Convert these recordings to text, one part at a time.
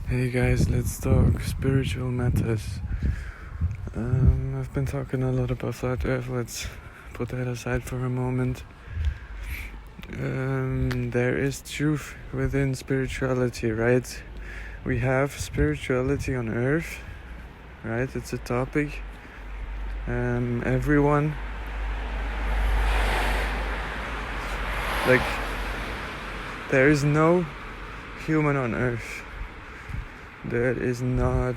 Hey guys, let's talk spiritual matters. I've been talking a lot about flat earth, let's put that aside for a moment. There is truth within spirituality, right? We have spirituality on earth, right? It's a topic. Everyone, there is no human on earth that is not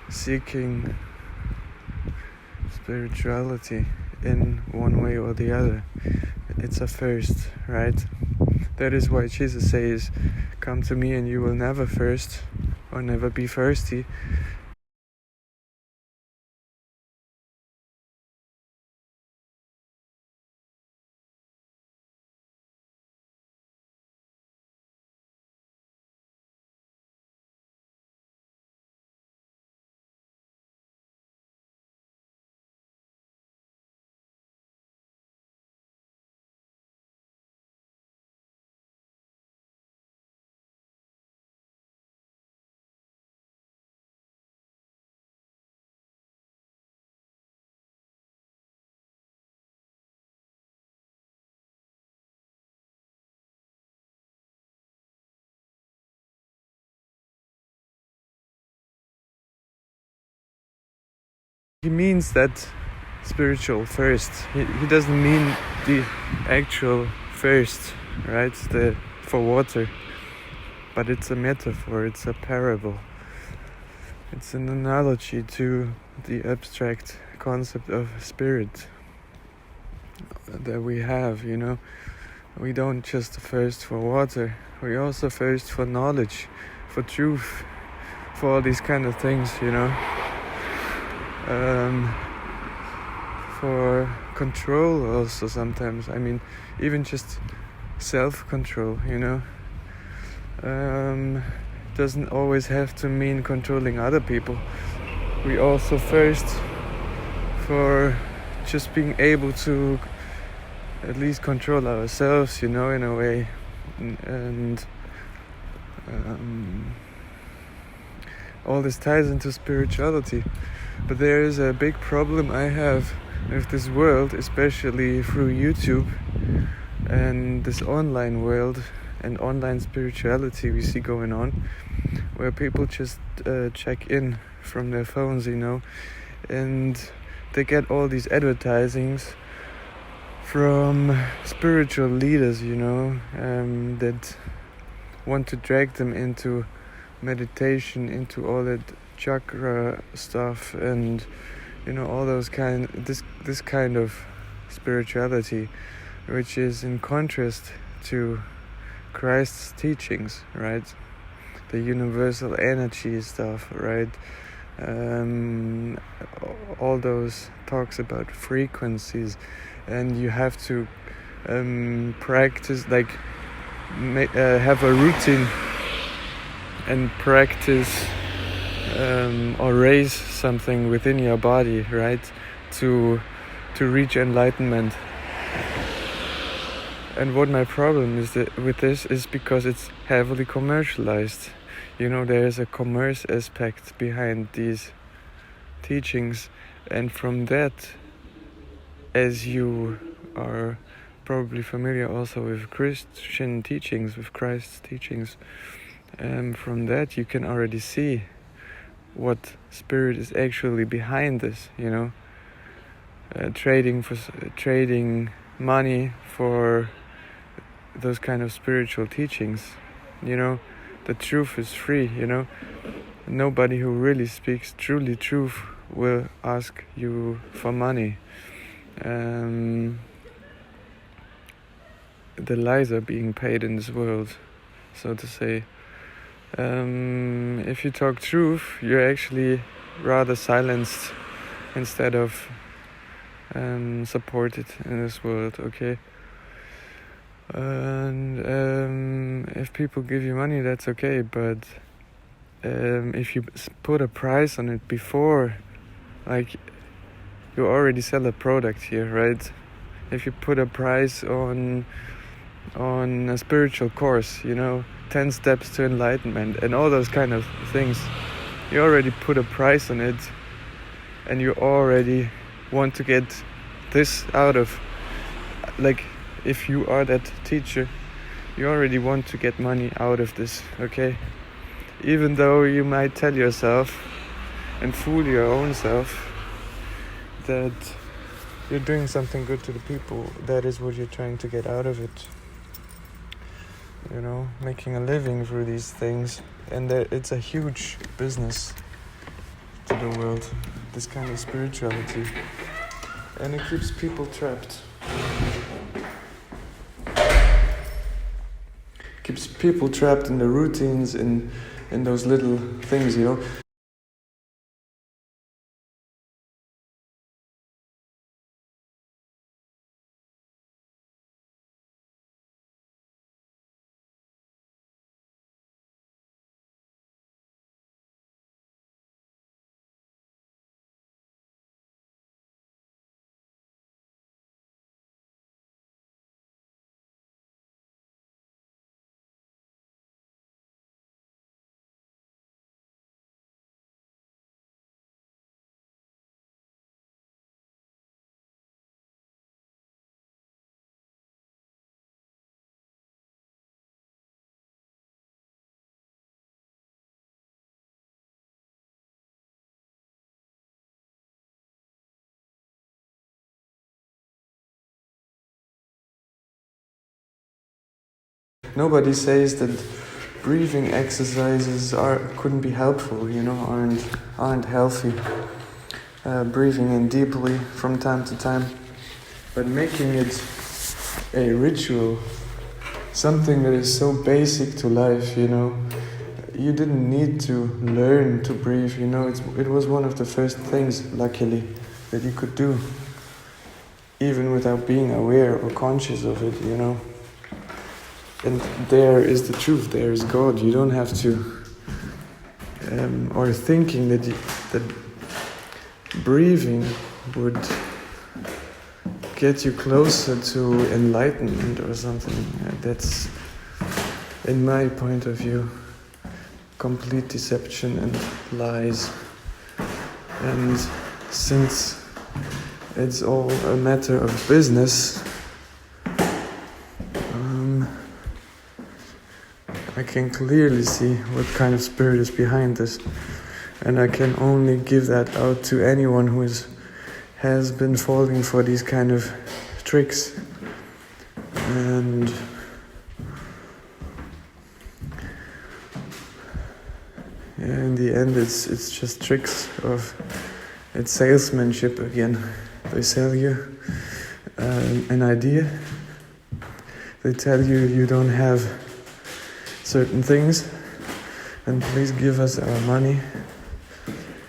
seeking spirituality in one way or the other. It's a thirst, right? That is why Jesus says, "Come to me and you will never thirst or never be thirsty." He means that spiritual thirst. He doesn't mean the actual thirst, right? For water. But it's a metaphor, it's a parable. It's an analogy to the abstract concept of spirit that we have, We don't just thirst for water, we also thirst for knowledge, for truth, for all these kind of things, for control also sometimes. I mean, even just self-control, doesn't always have to mean controlling other people. We also thirst for just being able to at least control ourselves, in a way, and all this ties into spirituality. But there is a big problem I have with this world, especially through YouTube and this online world and online spirituality we see going on, where people just check in from their phones, and they get all these advertisings from spiritual leaders, that want to drag them into meditation, into all that chakra stuff, and all those this kind of spirituality, which is in contrast to Christ's teachings, right? The universal energy stuff, right? All those talks about frequencies, and you have to practice, have a routine and practice or raise something within your body, right, to reach enlightenment. And what my problem is with this is because it's heavily commercialized. There is a commerce aspect behind these teachings, and from that, as you are probably familiar also with Christian teachings, with Christ's teachings, from that you can already see what spirit is actually behind this, trading money for those kind of spiritual teachings. The truth is free, Nobody who really speaks truly truth will ask you for money. The lies are being paid in this world, so to say. If you talk truth, you're actually rather silenced instead of supported in this world, okay? And if people give you money, that's okay, but if you put a price on it before, you already sell a product here, right? If you put a price on a spiritual course, 10 steps to enlightenment and all those kind of things. You already put a price on it, and you already want to get this out of, like, if you are that teacher, you already want to get money out of this, okay? Even though you might tell yourself and fool your own self that you're doing something good to the people, that is what you're trying to get out of it. You know, making a living through these things, and that it's a huge business to the world, this kind of spirituality, and it keeps people trapped. Keeps people trapped in the routines, in those little things, you know. Nobody says that breathing exercises couldn't be helpful, you know, aren't healthy. Breathing in deeply from time to time, but making it a ritual, something that is so basic to life, you know. You didn't need to learn to breathe, you know. It was one of the first things, luckily, that you could do, even without being aware or conscious of it, you know. And there is the truth, there is God. You don't have to, or thinking that breathing would get you closer to enlightenment or something. That's, in my point of view, complete deception and lies. And since it's all a matter of business, I can clearly see what kind of spirit is behind this, and I can only give that out to anyone who has been falling for these kind of tricks. And yeah, in the end, it's just tricks it's salesmanship again. They sell you an idea. They tell you you don't have certain things, and please give us our money,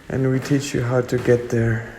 and we teach you how to get there.